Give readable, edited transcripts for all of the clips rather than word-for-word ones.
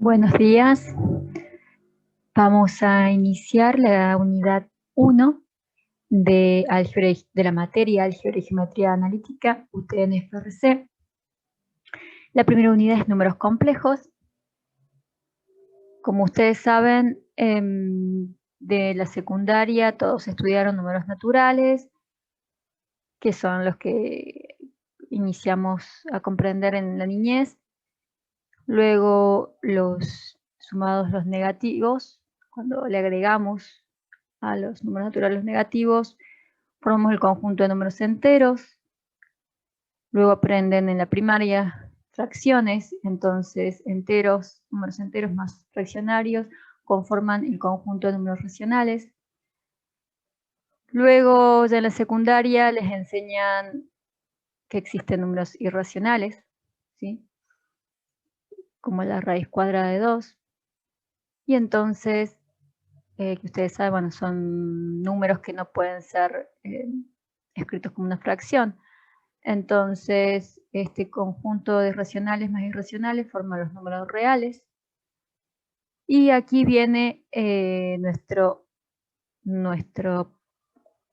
Buenos días. Vamos a iniciar la unidad 1 de la materia Álgebra y Geometría Analítica, UTN-FRC. La primera unidad es números complejos. Como ustedes saben, de la secundaria todos estudiaron números naturales, que son los que iniciamos a comprender en la niñez. Luego sumados los negativos, cuando le agregamos a los números naturales negativos, formamos el conjunto de números enteros. Luego aprenden en la primaria fracciones, entonces números enteros más fraccionarios conforman el conjunto de números racionales. Luego ya en la secundaria les enseñan que existen números irracionales, ¿sí? Como la raíz cuadrada de 2. Y entonces, que ustedes saben, bueno, son números que no pueden ser escritos como una fracción. Entonces, este conjunto de racionales más irracionales forma los números reales. Y aquí viene nuestro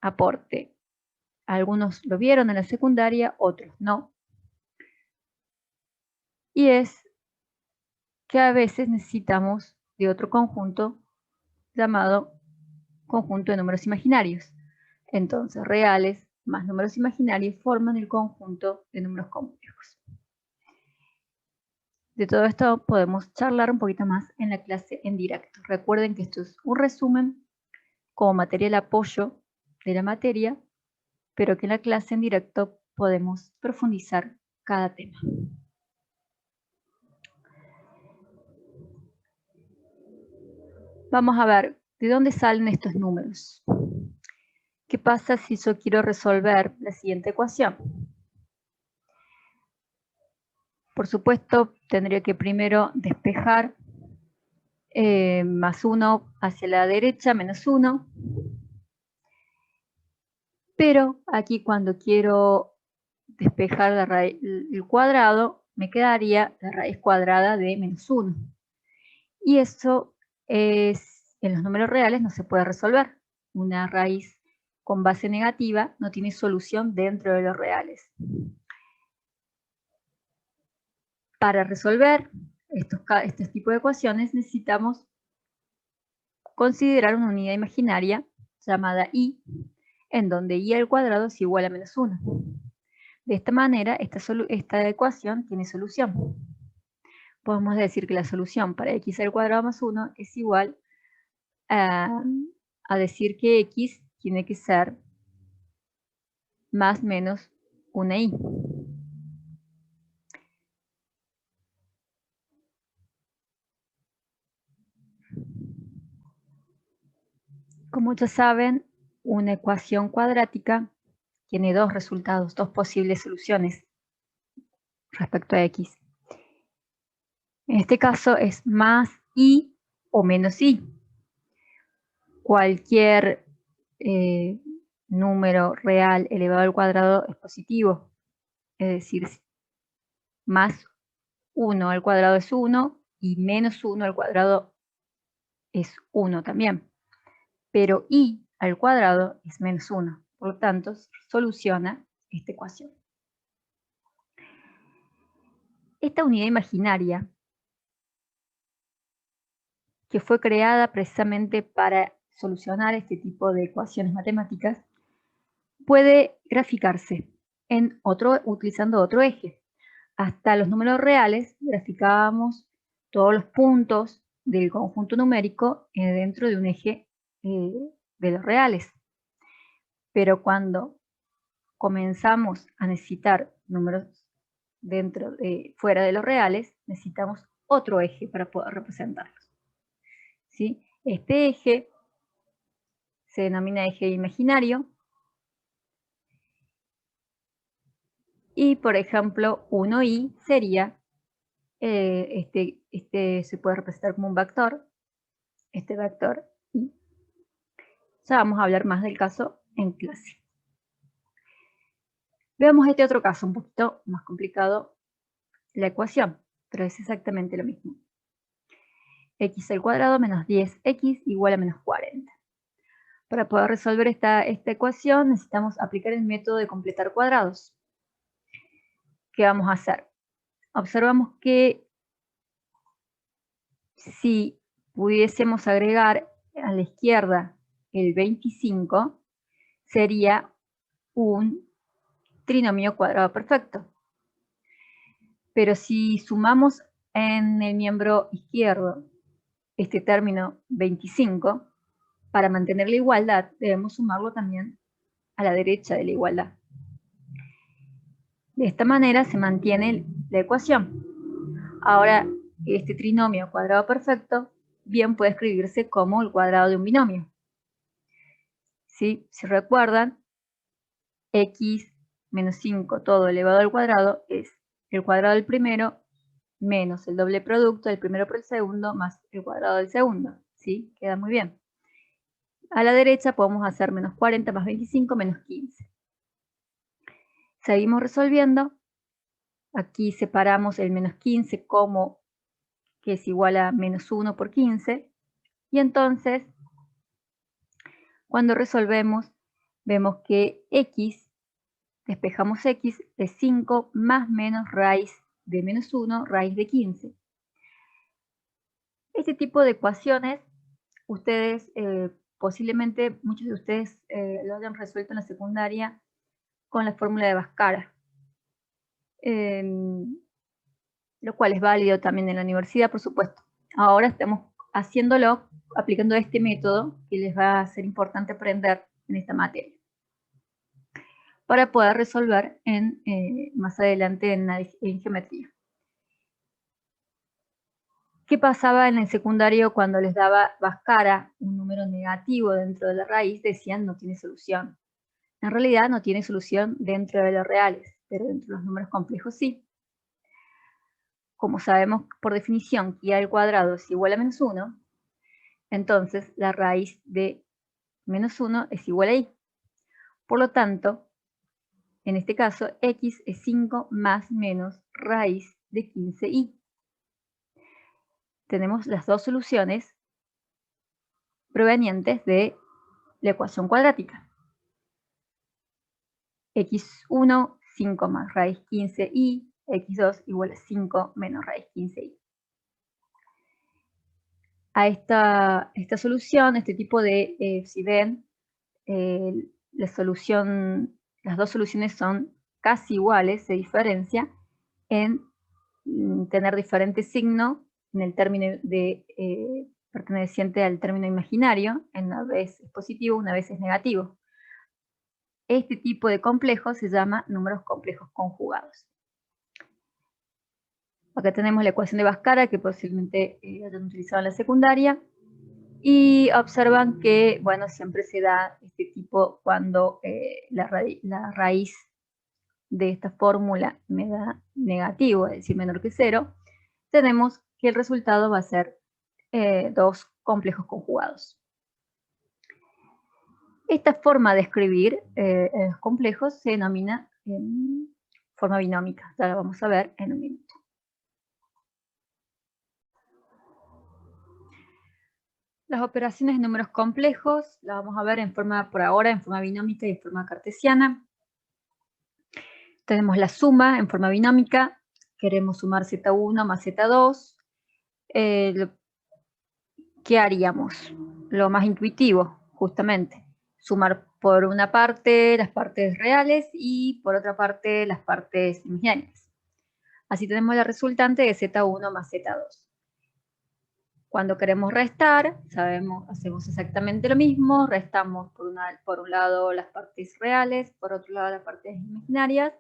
aporte. Algunos lo vieron en la secundaria, otros no. Y es que a veces necesitamos de otro conjunto llamado conjunto de números imaginarios. Entonces, reales más números imaginarios forman el conjunto de números complejos. De todo esto podemos charlar un poquito más en la clase en directo. Recuerden que esto es un resumen como material apoyo de la materia, pero que en la clase en directo podemos profundizar cada tema. Vamos a ver de dónde salen estos números. ¿Qué pasa si yo quiero resolver la siguiente ecuación? Por supuesto, tendría que primero despejar más 1 hacia la derecha, menos 1. Pero aquí cuando quiero despejar el cuadrado, me quedaría la raíz cuadrada de menos 1. Y eso en los números reales no se puede resolver. Una raíz con base negativa no tiene solución dentro de los reales. Para resolver este tipo de ecuaciones necesitamos considerar una unidad imaginaria llamada y, en donde y al cuadrado es igual a menos 1. De esta manera, esta ecuación tiene solución. Podemos decir que la solución para x al cuadrado más 1 es igual a decir que x tiene que ser más menos una y. Como ya saben, una ecuación cuadrática tiene dos resultados, dos posibles soluciones respecto a x. En este caso es más y o menos y. Cualquier número real elevado al cuadrado es positivo. Es decir, más 1 al cuadrado es 1 y menos 1 al cuadrado es 1 también. Pero y al cuadrado es menos 1. Por lo tanto, soluciona esta ecuación. Esta unidad imaginaria, que fue creada precisamente para solucionar este tipo de ecuaciones matemáticas, puede graficarse utilizando otro eje. Hasta los números reales graficábamos todos los puntos del conjunto numérico dentro de un eje de los reales. Pero cuando comenzamos a necesitar números fuera de los reales, necesitamos otro eje para poder representarlos. ¿Sí? Este eje se denomina eje imaginario. Y, por ejemplo, 1i sería, este se puede representar como un vector, este vector i. Ya vamos a hablar más del caso en clase. Veamos este otro caso, un poquito más complicado, la ecuación, pero es exactamente lo mismo. x al cuadrado menos 10x igual a menos 40. Para poder resolver esta ecuación necesitamos aplicar el método de completar cuadrados. ¿Qué vamos a hacer? Observamos que si pudiésemos agregar a la izquierda el 25, sería un trinomio cuadrado perfecto. Pero si sumamos en el miembro izquierdo este término 25, para mantener la igualdad debemos sumarlo también a la derecha de la igualdad. De esta manera se mantiene la ecuación. Ahora, este trinomio cuadrado perfecto bien puede escribirse como el cuadrado de un binomio. ¿Sí? Si recuerdan, x menos 5 todo elevado al cuadrado es el cuadrado del primero menos el doble producto del primero por el segundo más el cuadrado del segundo. ¿Sí? Queda muy bien. A la derecha podemos hacer menos 40 más 25 menos 15. Seguimos resolviendo. Aquí separamos el menos 15 como que es igual a menos 1 por 15. Y entonces, cuando resolvemos, vemos que x, despejamos x, es 5 más menos raíz de menos 1, raíz de 15. Este tipo de ecuaciones, ustedes, posiblemente muchos de ustedes lo hayan resuelto en la secundaria con la fórmula de Bhaskara. Lo cual es válido también en la universidad, por supuesto. Ahora estamos haciéndolo, aplicando este método que les va a ser importante aprender en esta materia, para poder resolver más adelante en geometría. ¿Qué pasaba en el secundario cuando les daba Bhaskara un número negativo dentro de la raíz? Decían no tiene solución. En realidad no tiene solución dentro de los reales, pero dentro de los números complejos sí. Como sabemos por definición que i al cuadrado es igual a menos 1, entonces la raíz de menos 1 es igual a i. Por lo tanto, en este caso, x es 5 más menos raíz de 15i. Tenemos las dos soluciones provenientes de la ecuación cuadrática. x1, 5 más raíz 15i, x2 igual a 5 menos raíz 15i. A esta solución, este tipo de, si ven, las dos soluciones son casi iguales, se diferencia en tener diferente signo en el término perteneciente al término imaginario, en una vez es positivo, una vez es negativo. Este tipo de complejo se llama números complejos conjugados. Acá tenemos la ecuación de Bhaskara, que posiblemente hayan utilizado en la secundaria, y observan que, bueno, siempre se da este tipo cuando la raíz de esta fórmula me da negativo, es decir, menor que 0, tenemos que el resultado va a ser dos complejos conjugados. Esta forma de escribir los complejos se denomina forma binómica. Ya la vamos a ver en un minuto. Las operaciones de números complejos las vamos a ver por ahora en forma binómica y en forma cartesiana. Tenemos la suma en forma binómica. Queremos sumar z1 más z2. ¿Qué haríamos? Lo más intuitivo, justamente. Sumar por una parte las partes reales y por otra parte las partes imaginarias. Así tenemos la resultante de z1 más z2. Cuando queremos restar, hacemos exactamente lo mismo. Restamos por un lado las partes reales, por otro lado las partes imaginarias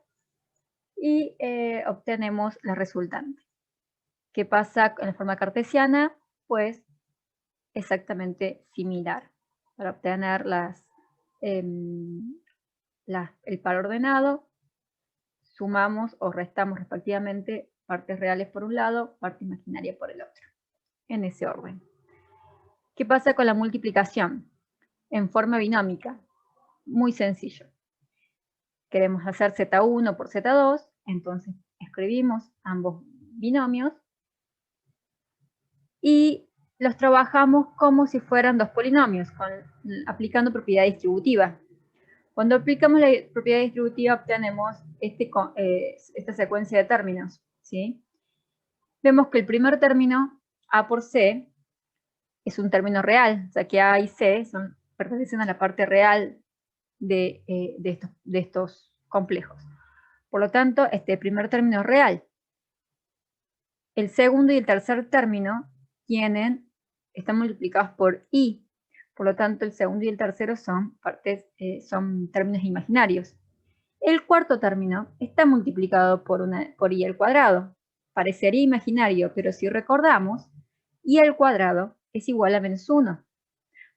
y obtenemos la resultante. ¿Qué pasa en la forma cartesiana? Pues exactamente similar. Para obtener el par ordenado, sumamos o restamos respectivamente partes reales por un lado, parte imaginaria por el otro, en ese orden. ¿Qué pasa con la multiplicación? En forma binómica, muy sencillo. Queremos hacer z1 por z2, entonces escribimos ambos binomios y los trabajamos como si fueran dos polinomios, aplicando propiedad distributiva. Cuando aplicamos la propiedad distributiva obtenemos esta secuencia de términos, ¿sí? Vemos que el primer término, A por C, es un término real, o sea que A y C pertenecen a la parte real de estos complejos. Por lo tanto, este primer término es real. El segundo y el tercer término están multiplicados por I. Por lo tanto, el segundo y el tercero son términos imaginarios. El cuarto término está multiplicado por I al cuadrado. Parecería imaginario, pero si recordamos, I al cuadrado es igual a menos 1.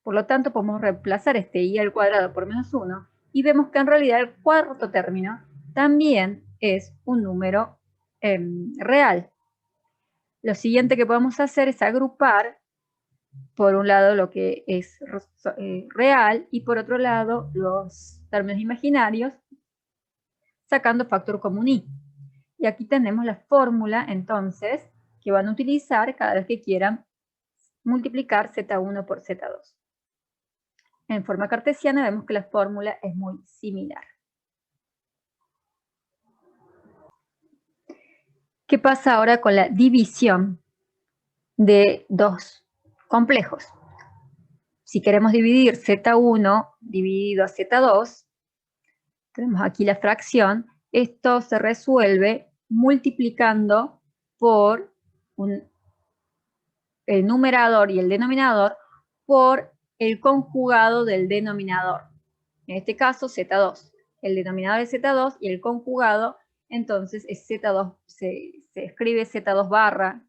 Por lo tanto, podemos reemplazar este I al cuadrado por menos 1 y vemos que en realidad el cuarto término también es un número real. Lo siguiente que podemos hacer es agrupar por un lado lo que es real y por otro lado los términos imaginarios, sacando factor común I. Y aquí tenemos la fórmula entonces que van a utilizar cada vez que quieran multiplicar Z1 por Z2. En forma cartesiana vemos que la fórmula es muy similar. ¿Qué pasa ahora con la división de dos complejos? Si queremos dividir Z1 dividido a Z2, tenemos aquí la fracción, esto se resuelve multiplicando por el numerador y el denominador por el conjugado del denominador. En este caso, Z2. El denominador es Z2 y el conjugado, entonces, es Z2. Se escribe Z2 barra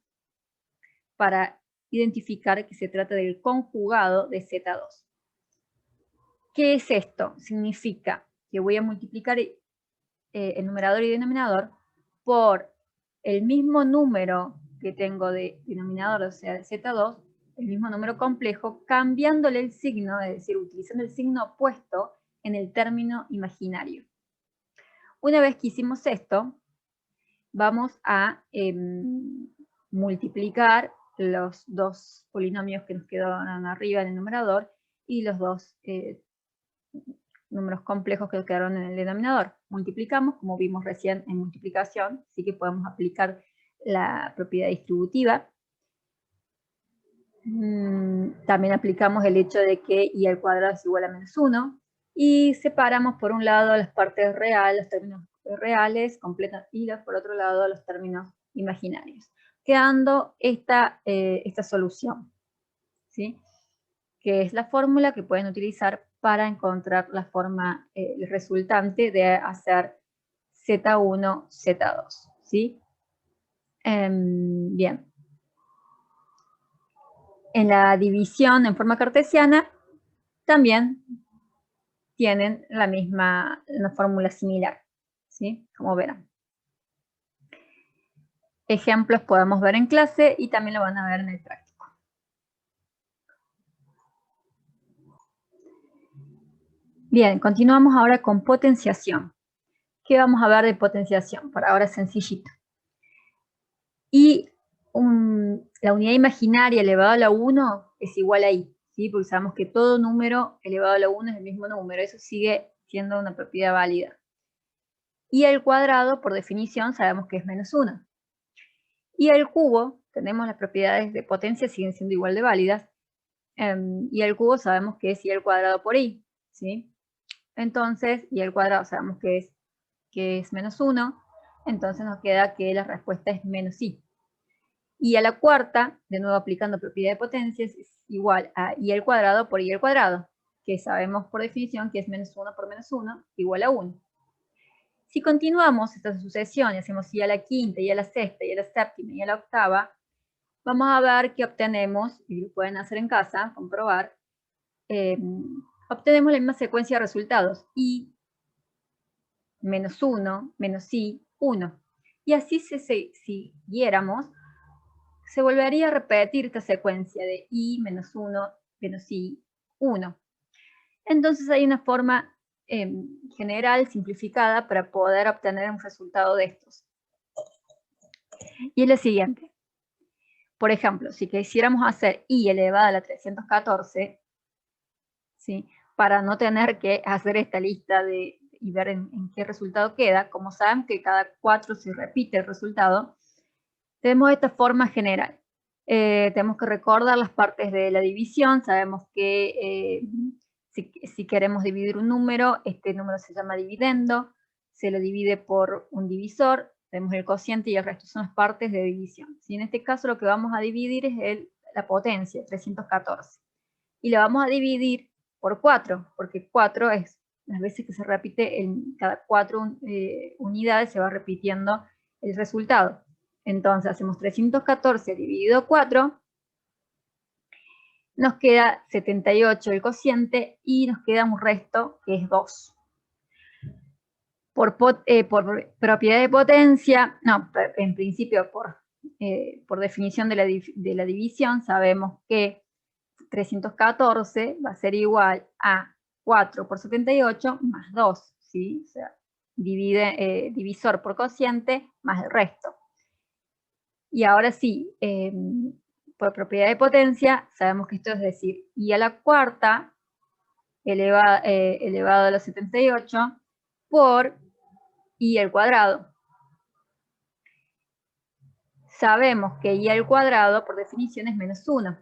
para identificar que se trata del conjugado de Z2. ¿Qué es esto? Significa que voy a multiplicar el numerador y denominador por el mismo número que tengo de denominador, o sea, de Z2, el mismo número complejo, cambiándole el signo, es decir, utilizando el signo opuesto en el término imaginario. Una vez que hicimos esto, vamos a multiplicar los dos polinomios que nos quedaron arriba en el numerador y los dos números complejos que quedaron en el denominador. Multiplicamos, como vimos recién en multiplicación, así que podemos aplicar la propiedad distributiva. También aplicamos el hecho de que I al cuadrado es igual a menos 1, y separamos por un lado las partes reales, los términos reales, completas, y por otro lado los términos imaginarios, quedando esta solución, ¿sí? Que es la fórmula que pueden utilizar para encontrar la forma resultante de hacer Z1, Z2, ¿sí? Bien. En la división en forma cartesiana también tienen una fórmula similar, ¿sí? Como verán. Ejemplos podemos ver en clase y también lo van a ver en el práctico. Bien, continuamos ahora con potenciación. ¿Qué vamos a ver de potenciación? Por ahora sencillito. Y la unidad imaginaria elevado a la 1 es igual a I, ¿sí? Porque sabemos que todo número elevado a la 1 es el mismo número, eso sigue siendo una propiedad válida. Y al cuadrado, por definición, sabemos que es menos 1. Y al cubo, tenemos las propiedades de potencia, siguen siendo igual de válidas, y al cubo sabemos que es I al cuadrado por I, ¿sí? Entonces, I al cuadrado sabemos que es menos 1, entonces nos queda que la respuesta es menos I. Y a la cuarta, de nuevo aplicando propiedad de potencias, es igual a I al cuadrado por I al cuadrado, que sabemos por definición que es menos 1 por menos 1 igual a 1. Si continuamos esta sucesión y hacemos I a la quinta, I a la sexta, I a la séptima, I a la octava, vamos a ver que obtenemos, y lo pueden hacer en casa, comprobar, obtenemos la misma secuencia de resultados, I, menos 1, menos I, 1. Y así si siguiéramos, se volvería a repetir esta secuencia de I, menos 1, menos I, 1. Entonces hay una forma general, simplificada, para poder obtener un resultado de estos. Y es la siguiente. Por ejemplo, si quisiéramos hacer i elevado a la 314, ¿sí? Para no tener que hacer esta lista y ver en qué resultado queda, como saben que cada 4 se repite el resultado, tenemos esta forma general. Tenemos que recordar las partes de la división. Sabemos que si queremos dividir un número, este número se llama dividendo, se lo divide por un divisor, tenemos el cociente y el resto son las partes de división. ¿Sí? En este caso lo que vamos a dividir es la potencia, 314. Y la vamos a dividir por 4, porque 4 es las veces que se repite, en cada 4 unidades se va repitiendo el resultado. Entonces hacemos 314 dividido 4, nos queda 78 el cociente y nos queda un resto que es 2. Por propiedad de potencia, no, en principio por definición de la división, sabemos que 314 va a ser igual a 4 por 78 más 2, ¿sí? O sea, divisor por cociente más el resto. Y ahora sí, por propiedad de potencia, sabemos que esto es decir, i a la cuarta elevado a los 78 por i al cuadrado. Sabemos que i al cuadrado, por definición, es menos 1.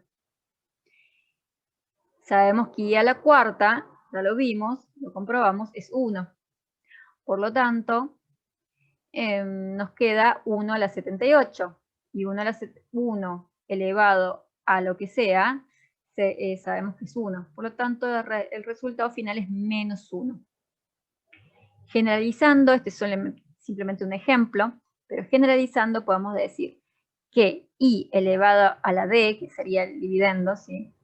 Sabemos que i a la cuarta, ya lo vimos, lo comprobamos, es 1. Por lo tanto, nos queda 1 a la 78. Y 1 elevado a lo que sea, sabemos que es 1. Por lo tanto, el resultado final es menos 1. Generalizando, este es simplemente un ejemplo, pero generalizando podemos decir que i elevado a la d, que sería el dividendo, ¿sí?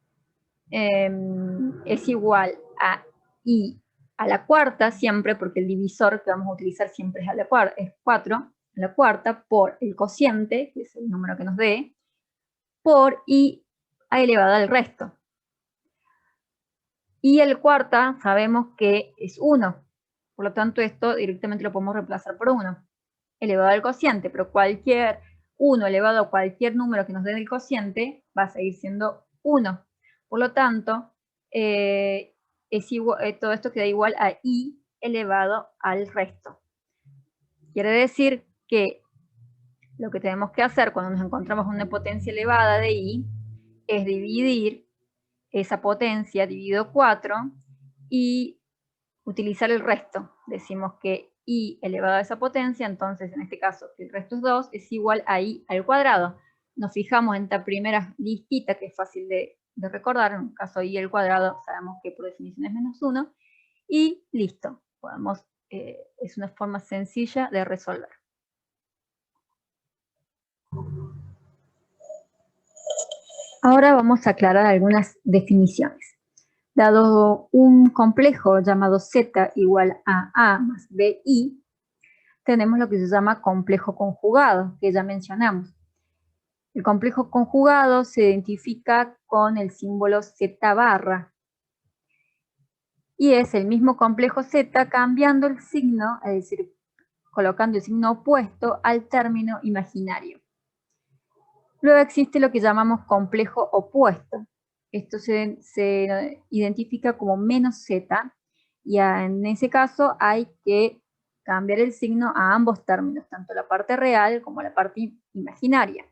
Es igual a i a la cuarta siempre, porque el divisor que vamos a utilizar siempre es 4 a la cuarta, por el cociente, que es el número que nos dé, por i elevado al resto. I a la cuarta sabemos que es 1, por lo tanto esto directamente lo podemos reemplazar por 1, elevado al cociente, pero cualquier 1 elevado a cualquier número que nos dé el cociente va a seguir siendo 1. Por lo tanto, todo esto queda igual a i elevado al resto. Quiere decir que lo que tenemos que hacer cuando nos encontramos una potencia elevada de i es dividir esa potencia dividido 4 y utilizar el resto. Decimos que i elevado a esa potencia, entonces en este caso el resto es 2, es igual a i al cuadrado. Nos fijamos en esta primera listita que es fácil de recordar, en el caso i al cuadrado sabemos que por definición es menos 1, y listo, es una forma sencilla de resolver. Ahora vamos a aclarar algunas definiciones. Dado un complejo llamado Z igual a A más BI, tenemos lo que se llama complejo conjugado, que ya mencionamos. El complejo conjugado se identifica con el símbolo Z barra. Y es el mismo complejo Z cambiando el signo, es decir, colocando el signo opuesto al término imaginario. Luego existe lo que llamamos complejo opuesto. Esto se identifica como menos Z, y en ese caso hay que cambiar el signo a ambos términos, tanto la parte real como la parte imaginaria.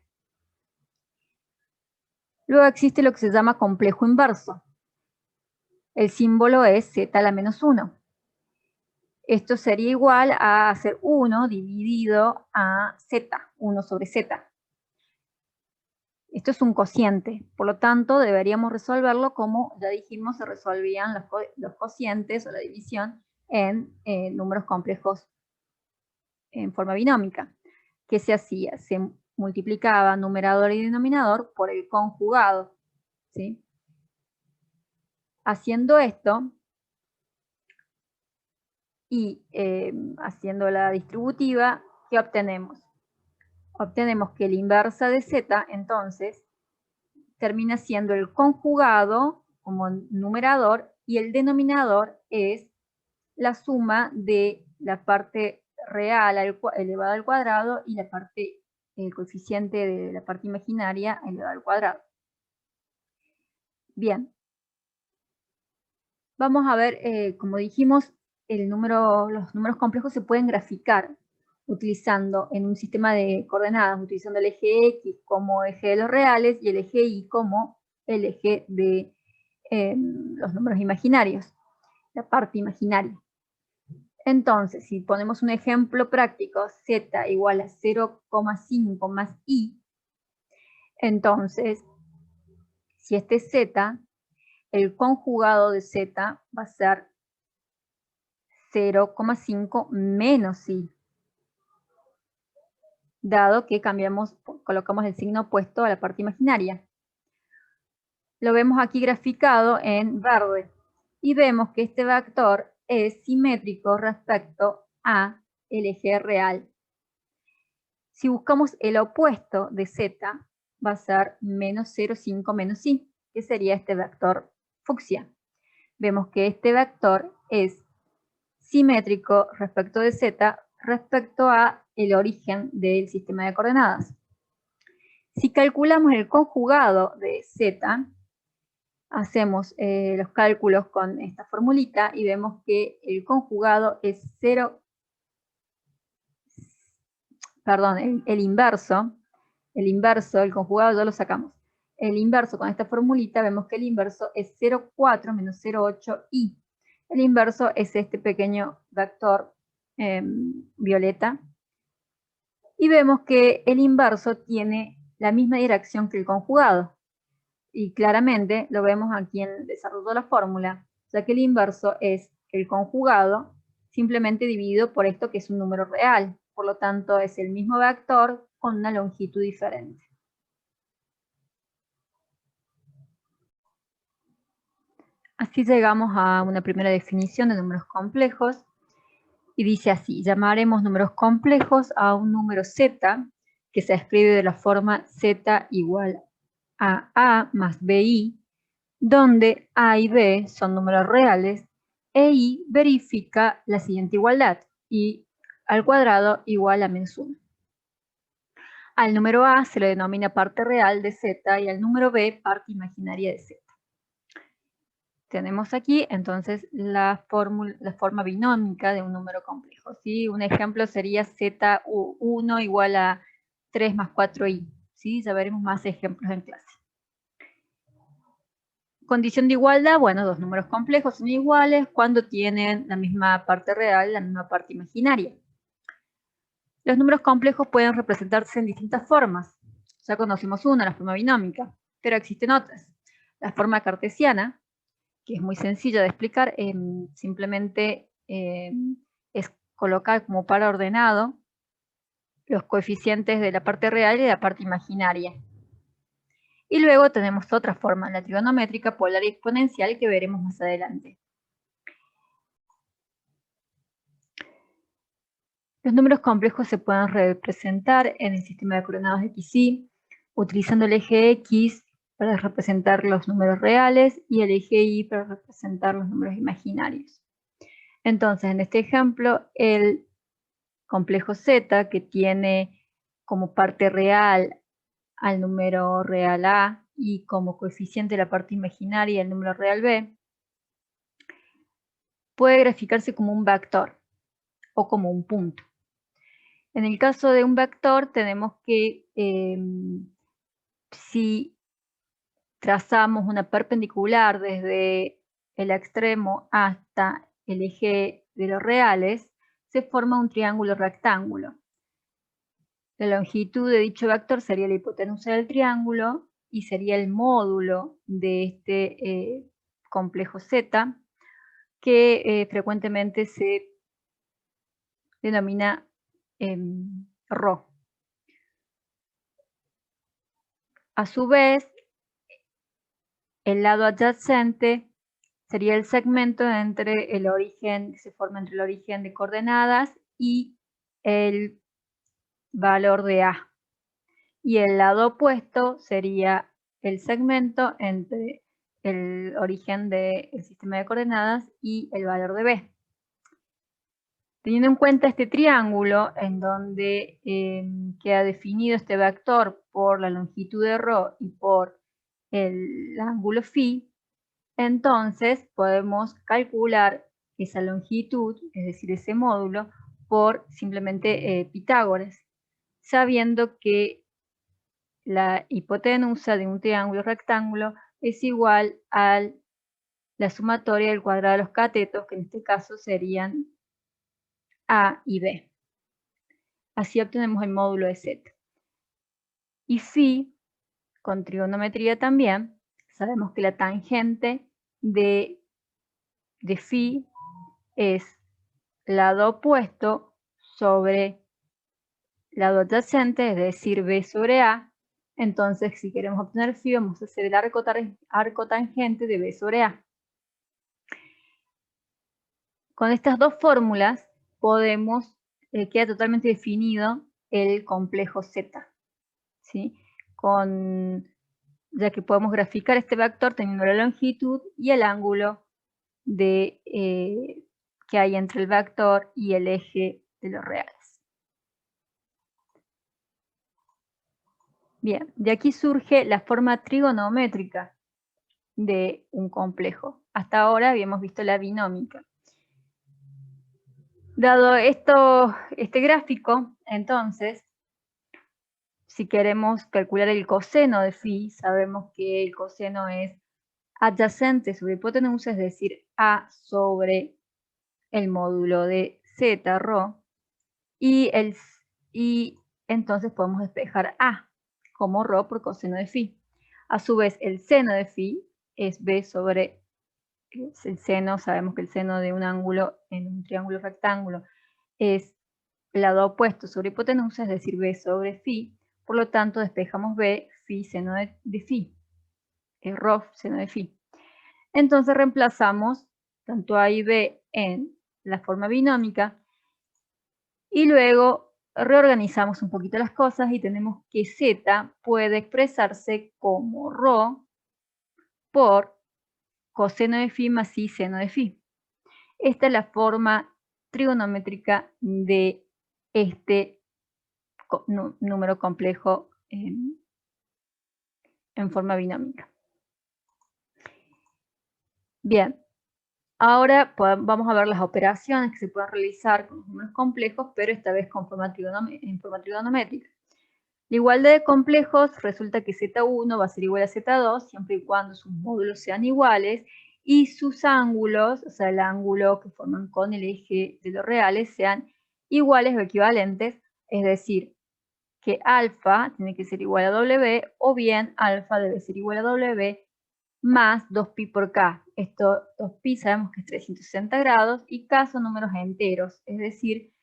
Luego existe lo que se llama complejo inverso. El símbolo es Z a la menos 1. Esto sería igual a hacer 1 dividido a Z, 1 sobre Z. Esto es un cociente, por lo tanto deberíamos resolverlo como ya dijimos se resolvían los cocientes o la división en números complejos en forma binómica. ¿Qué se hacía? Se multiplicaba numerador y denominador por el conjugado, ¿sí? Haciendo esto y haciendo la distributiva, ¿qué obtenemos? Obtenemos que la inversa de Z, entonces, termina siendo el conjugado como numerador y el denominador es la suma de la parte real elevada al cuadrado y la parte el coeficiente de la parte imaginaria elevado al cuadrado. Bien. Vamos a ver, como dijimos, los números complejos se pueden graficar utilizando en un sistema de coordenadas, utilizando el eje X como eje de los reales y el eje Y como el eje de los números imaginarios, la parte imaginaria. Entonces, si ponemos un ejemplo práctico, z igual a 0,5 más i, entonces, si este es z, el conjugado de z va a ser 0,5 menos i, dado que colocamos el signo opuesto a la parte imaginaria. Lo vemos aquí graficado en verde y vemos que este vector es simétrico respecto a el eje real. Si buscamos el opuesto de z, va a ser menos 0,5 menos i, que sería este vector fucsia. Vemos que este vector es simétrico respecto de z, respecto a el origen del sistema de coordenadas. Si calculamos el conjugado de z, hacemos los cálculos con esta formulita y vemos que el conjugado es el inverso, el conjugado ya lo sacamos. El inverso con esta formulita vemos que el inverso es 0,4 menos 0,8i. El inverso es este pequeño vector violeta. Y vemos que el inverso tiene la misma dirección que el conjugado. Y claramente lo vemos aquí en el desarrollo de la fórmula, ya que el inverso es el conjugado simplemente dividido por esto que es un número real. Por lo tanto, es el mismo vector con una longitud diferente. Así llegamos a una primera definición de números complejos. Y dice así: llamaremos números complejos a un número z, que se escribe de la forma z igual a más bi, donde a y b son números reales, e i verifica la siguiente igualdad: i al cuadrado igual a menos 1. Al número a se le denomina parte real de z y al número b parte imaginaria de z. Tenemos aquí entonces la forma binómica de un número complejo, ¿sí? Un ejemplo sería z1 igual a 3 más 4i, ¿sí? Ya veremos más ejemplos en clase. Condición de igualdad: bueno, dos números complejos son iguales cuando tienen la misma parte real y la misma parte imaginaria. Los números complejos pueden representarse en distintas formas. Ya conocimos una, la forma binómica, pero existen otras. La forma cartesiana, que es muy sencilla de explicar, simplemente es colocar como par ordenado los coeficientes de la parte real y de la parte imaginaria. Y luego tenemos otra forma, la trigonométrica, polar y exponencial, que veremos más adelante. Los números complejos se pueden representar en el sistema de coordenadas x, y, utilizando el eje x para representar los números reales y el eje y para representar los números imaginarios. Entonces, en este ejemplo, el complejo z, que tiene como parte real al número real a y como coeficiente la parte imaginaria el número real b, puede graficarse como un vector o como un punto. En el caso de un vector tenemos que, si trazamos una perpendicular desde el extremo hasta el eje de los reales, se forma un triángulo rectángulo. La longitud de dicho vector sería la hipotenusa del triángulo y sería el módulo de este complejo z, que frecuentemente se denomina ρ. A su vez, el lado adyacente sería el segmento entre el origen, que se forma entre el origen de coordenadas y el valor de a. Y el lado opuesto sería el segmento entre el origen del sistema de coordenadas y el valor de b. Teniendo en cuenta este triángulo, en donde queda definido este vector por la longitud de ρ y por el ángulo φ, entonces podemos calcular esa longitud, es decir, ese módulo, por simplemente Pitágoras, sabiendo que la hipotenusa de un triángulo rectángulo es igual a la sumatoria del cuadrado de los catetos, que en este caso serían A y B. Así obtenemos el módulo de Z. Y φ, con trigonometría también, sabemos que la tangente de φ es lado opuesto sobre lado adyacente, es decir, B sobre A. Entonces, si queremos obtener φ, vamos a hacer el arco tangente de B sobre A. Con estas dos fórmulas podemos, queda totalmente definido el complejo Z, ¿sí? Ya que podemos graficar este vector teniendo la longitud y el ángulo que hay entre el vector y el eje de los reales. Bien, de aquí surge la forma trigonométrica de un complejo. Hasta ahora habíamos visto la binómica. Dado este gráfico, entonces, si queremos calcular el coseno de φ, sabemos que el coseno es adyacente sobre hipotenusa, es decir, A sobre el módulo de Z, ρ, y entonces podemos despejar A como ρ por coseno de φ. A su vez, el seno de φ es B sobre el seno, sabemos que el seno de un ángulo en un triángulo rectángulo es lado opuesto sobre hipotenusa, es decir, B sobre φ. Por lo tanto, despejamos B, φ, seno de φ, ρ, seno de φ. Entonces reemplazamos tanto A y B en la forma binómica y luego reorganizamos un poquito las cosas y tenemos que Z puede expresarse como ρ por coseno de φ más I seno de φ. Esta es la forma trigonométrica de este número complejo en forma binómica. Bien, ahora vamos a ver las operaciones que se pueden realizar con los números complejos, pero esta vez en forma trigonométrica. La igualdad de complejos resulta que Z1 va a ser igual a Z2 siempre y cuando sus módulos sean iguales y sus ángulos, o sea, el ángulo que forman con el eje de los reales, sean iguales o equivalentes, es decir, que alfa tiene que ser igual a W o bien alfa debe ser igual a W más 2pi por K. Esto 2pi sabemos que es 360 grados y K son números enteros, es decir,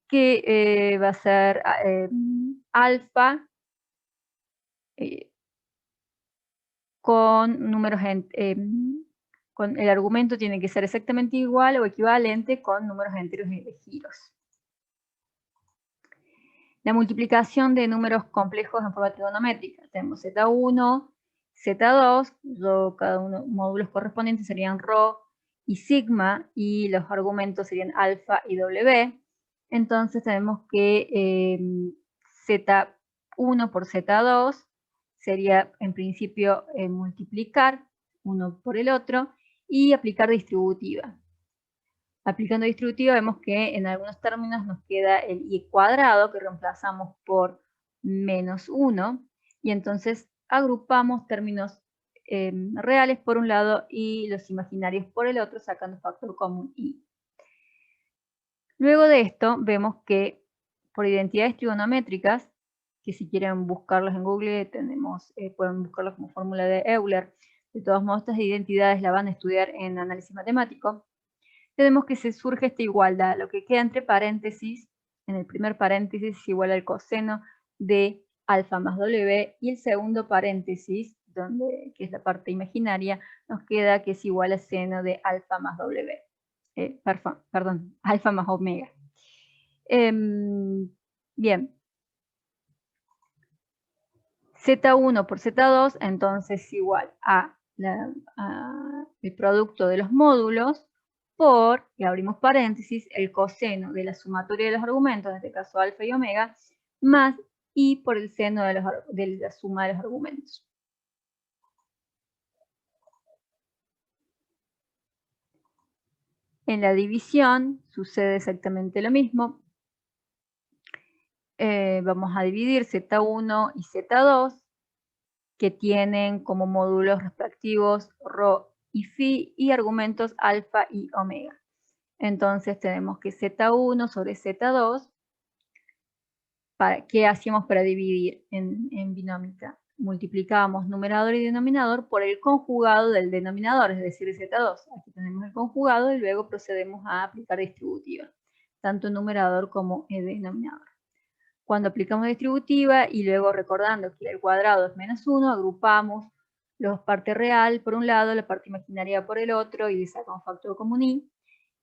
que va a ser alfa con números con el argumento tiene que ser exactamente igual o equivalente con números enteros y de giros. La multiplicación de números complejos en forma trigonométrica. Tenemos Z1, Z2, cada uno módulos correspondientes serían ρ y sigma, y los argumentos serían alfa y W. Entonces tenemos que Z1 por Z2 sería en principio multiplicar uno por el otro y aplicar distributiva. Aplicando distributiva vemos que en algunos términos nos queda el y cuadrado que reemplazamos por menos 1 y entonces agrupamos términos reales por un lado y los imaginarios por el otro sacando factor común y. Luego de esto vemos que por identidades trigonométricas, que si quieren buscarlas en Google pueden buscarlas como fórmula de Euler. De todos modos, estas identidades las van a estudiar en análisis matemático. Tenemos que se surge esta igualdad, lo que queda entre paréntesis, en el primer paréntesis es igual al coseno de alfa más W, y el segundo paréntesis, que es la parte imaginaria, nos queda que es igual a seno de alfa más W. Perdón, alfa más omega. Bien. Z1 por Z2, entonces es igual a el producto de los módulos por, y abrimos paréntesis, el coseno de la sumatoria de los argumentos, en este caso alfa y omega, más i por el seno de la suma de los argumentos. En la división sucede exactamente lo mismo. Vamos a dividir Z1 y Z2, que tienen como módulos respectivos ρ y φ y argumentos alfa y omega. Entonces tenemos que Z1 sobre Z2, ¿qué hacíamos para dividir en binómica? Multiplicábamos numerador y denominador por el conjugado del denominador, es decir, Z2. Aquí tenemos el conjugado y luego procedemos a aplicar distributiva, tanto en numerador como en denominador. Cuando aplicamos distributiva y luego recordando que el cuadrado es menos 1, agrupamos los parte real por un lado, la parte imaginaria por el otro y le sacamos factor común i.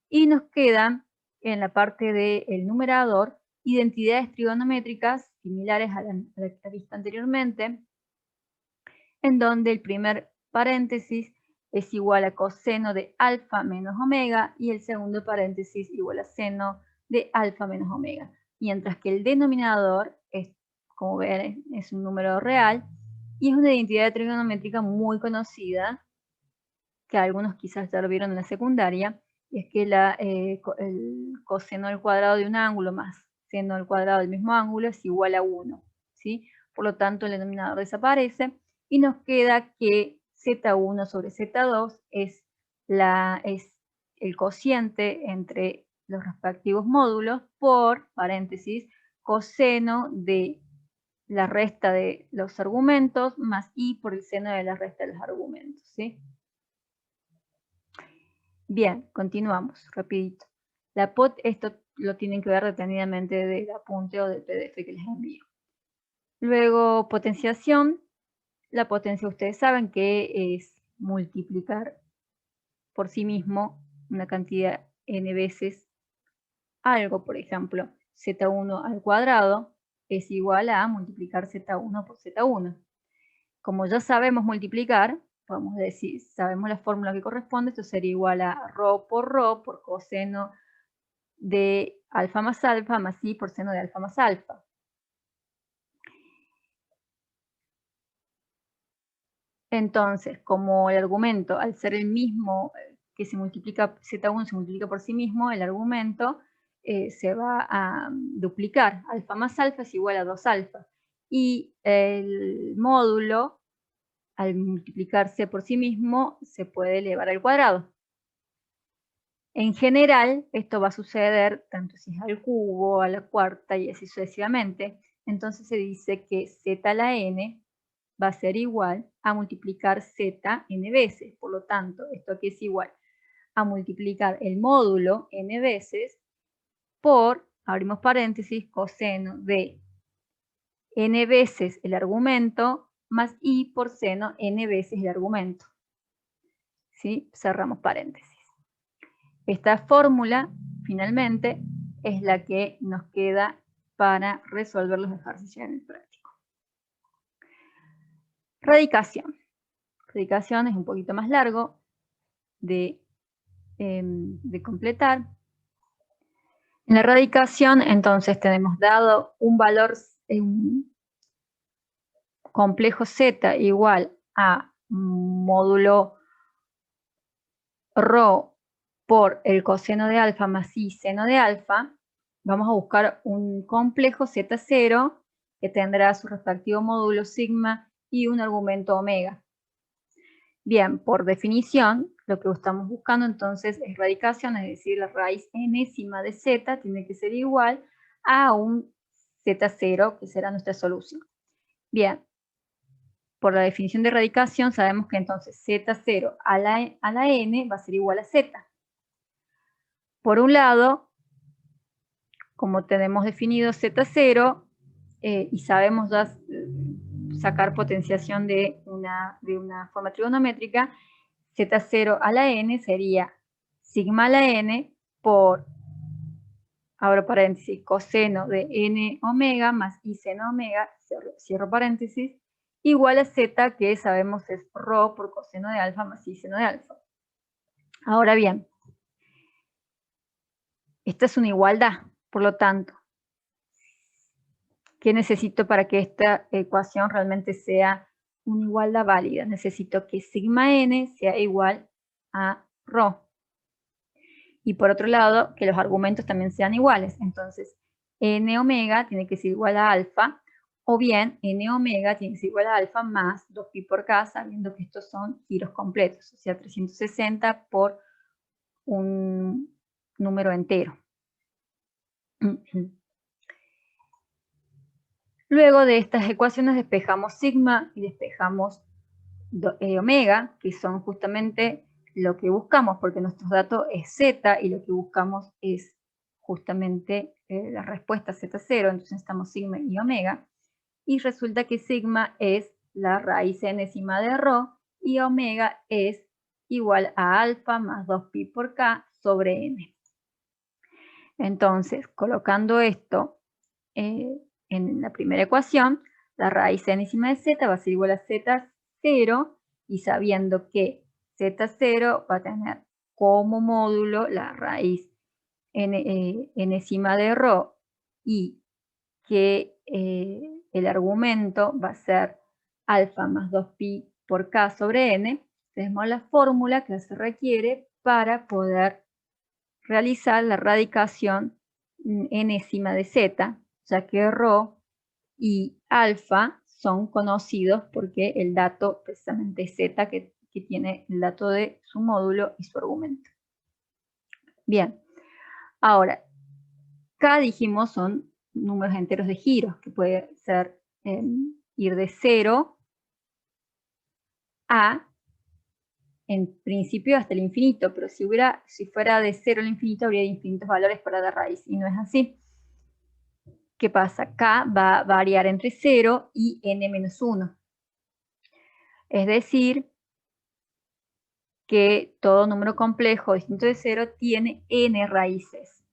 Y nos quedan en la parte del numerador identidades trigonométricas similares a la vista anteriormente, en donde el primer paréntesis es igual a coseno de alfa menos omega y el segundo paréntesis igual a seno de alfa menos omega. Mientras que el denominador, como ven, es un número real y es una identidad trigonométrica muy conocida, que algunos quizás ya lo vieron en la secundaria, y es que el coseno al cuadrado de un ángulo más seno al cuadrado del mismo ángulo es igual a 1, ¿sí? Por lo tanto, el denominador desaparece y nos queda que Z1 sobre Z2 es el cociente entre los respectivos módulos por, paréntesis, coseno de la resta de los argumentos más i por el seno de la resta de los argumentos, ¿sí? Bien, continuamos, rapidito. Esto lo tienen que ver detenidamente del apunte o del PDF que les envío. Luego, potenciación. La potencia, ustedes saben que es multiplicar por sí mismo una cantidad n veces algo. Por ejemplo, Z1 al cuadrado es igual a multiplicar Z1 por Z1. Como ya sabemos multiplicar, podemos decir, sabemos la fórmula que corresponde, esto sería igual a ρ por coseno de alfa más i por seno de alfa más alfa. Entonces, como el argumento, al ser el mismo que se multiplica, Z1 se multiplica por sí mismo, el argumento se va a duplicar. Alfa más alfa es igual a 2 alfa. Y el módulo, al multiplicarse por sí mismo, se puede elevar al cuadrado. En general, esto va a suceder tanto si es al cubo, a la cuarta y así sucesivamente. Entonces se dice que z a la n va a ser igual a multiplicar z n veces. Por lo tanto, esto aquí es igual a multiplicar el módulo n veces por, abrimos paréntesis, coseno de n veces el argumento más i por seno n veces el argumento. ¿Sí? Cerramos paréntesis. Esta fórmula, finalmente, es la que nos queda para resolver los ejercicios en el práctico. Radicación. Radicación es un poquito más largo de completar. En la radicación, entonces, tenemos dado un valor, un complejo z igual a módulo ρ por el coseno de alfa más i seno de alfa. Vamos a buscar un complejo Z0 que tendrá su respectivo módulo sigma y un argumento omega. Bien, por definición, lo que estamos buscando entonces es radicación, es decir, la raíz enésima de z tiene que ser igual a un Z0, que será nuestra solución. Bien, por la definición de radicación sabemos que entonces Z0 a la n va a ser igual a z. Por un lado, como tenemos definido Z0 y sabemos ya sacar potenciación de una forma trigonométrica, Z0 a la n sería sigma a la n por, abro paréntesis, coseno de n omega más i seno omega, cierro paréntesis, igual a z, que sabemos es ρ por coseno de alfa más i seno de alfa. Ahora bien, Esta es una igualdad, por lo tanto, ¿qué necesito para que esta ecuación realmente sea una igualdad válida? Necesito que sigma n sea igual a ρ. Y por otro lado, que los argumentos también sean iguales. Entonces, n omega tiene que ser igual a alfa, o bien n omega tiene que ser igual a alfa más 2pi por k, sabiendo que estos son giros completos, o sea, 360 por un número entero. Luego de estas ecuaciones despejamos sigma y despejamos omega, que son justamente lo que buscamos, porque nuestro dato es z y lo que buscamos es justamente la respuesta z0, entonces necesitamos sigma y omega, y resulta que sigma es la raíz enésima de ρ y omega es igual a alfa más 2pi por k sobre n. Entonces, colocando esto en la primera ecuación, la raíz enésima de z va a ser igual a z0, y sabiendo que z0 va a tener como módulo la raíz enésima de ρ y que el argumento va a ser alfa más 2pi por k sobre n, tenemos la fórmula que se requiere para poder realizar la radicación enésima de z, ya que ρ y alfa son conocidos porque el dato precisamente es z, que tiene el dato de su módulo y su argumento. Bien, ahora, k dijimos son números enteros de giros, que puede ser ir de 0 a, en principio, hasta el infinito, pero si fuera de 0 al infinito, habría infinitos valores para la raíz, y no es así. ¿Qué pasa? K va a variar entre 0 y n-1. Es decir, que todo número complejo distinto de 0 tiene n raíces,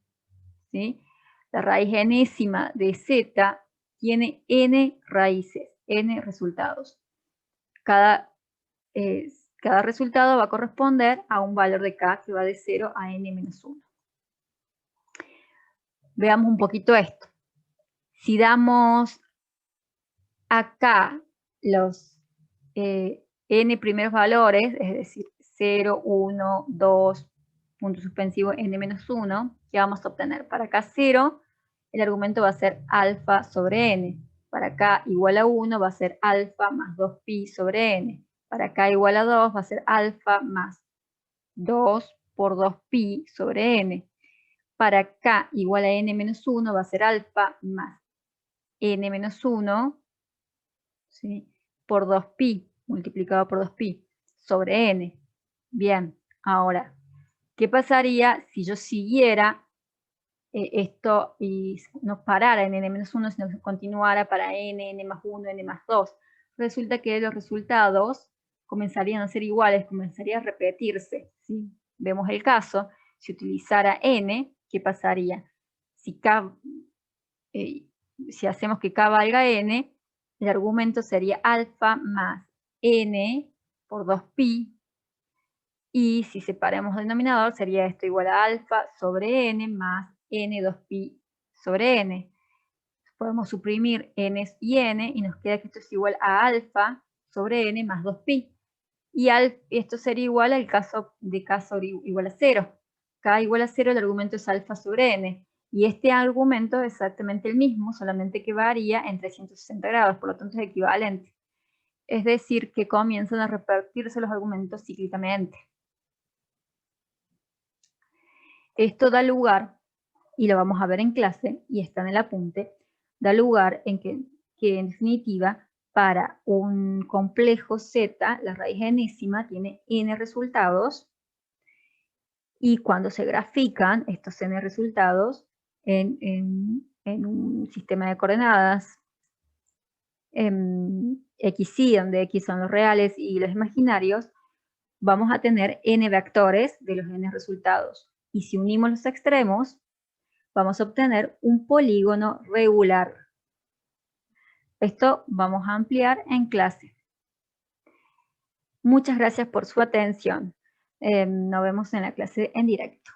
¿sí? La raíz enésima de z tiene n raíces, n resultados. Cada resultado va a corresponder a un valor de k que va de 0 a n-1. Veamos un poquito esto. Si damos acá los n primeros valores, es decir, 0, 1, 2, punto suspensivo n-1, ¿qué vamos a obtener? Para acá 0, el argumento va a ser alfa sobre n. Para acá igual a 1 va a ser alfa más 2pi sobre n. Para acá igual a 2 va a ser alfa más 2 por 2pi sobre n. Para acá igual a n-1 va a ser alfa más n-1, ¿sí?, por 2pi, multiplicado por 2pi, sobre n. Bien, ahora, ¿qué pasaría si yo siguiera esto y no parara en n-1, sino que continuara para n más 1, n más 2? Resulta que los resultados comenzarían a ser iguales, comenzaría a repetirse, ¿sí? Vemos el caso, si utilizara n, ¿qué pasaría? Si hacemos que k valga n, el argumento sería alfa más n por 2pi, y si separamos el denominador sería esto igual a alfa sobre n más n 2pi sobre n. Podemos suprimir n y n y nos queda que esto es igual a alfa sobre n más 2pi. Y esto sería igual al caso de k igual a 0. K igual a 0, el argumento es alfa sobre n. Y este argumento es exactamente el mismo, solamente que varía en 360 grados, por lo tanto es equivalente. Es decir, que comienzan a repetirse los argumentos cíclicamente. Esto da lugar, y lo vamos a ver en clase, y está en el apunte, da lugar en que en definitiva, para un complejo Z, la raíz enésima tiene n resultados, y cuando se grafican estos n resultados en un sistema de coordenadas x, y donde x son los reales y los imaginarios, vamos a tener n vectores de los n resultados. Y si unimos los extremos, vamos a obtener un polígono regular. Esto vamos a ampliar en clase. Muchas gracias por su atención. Nos vemos en la clase en directo.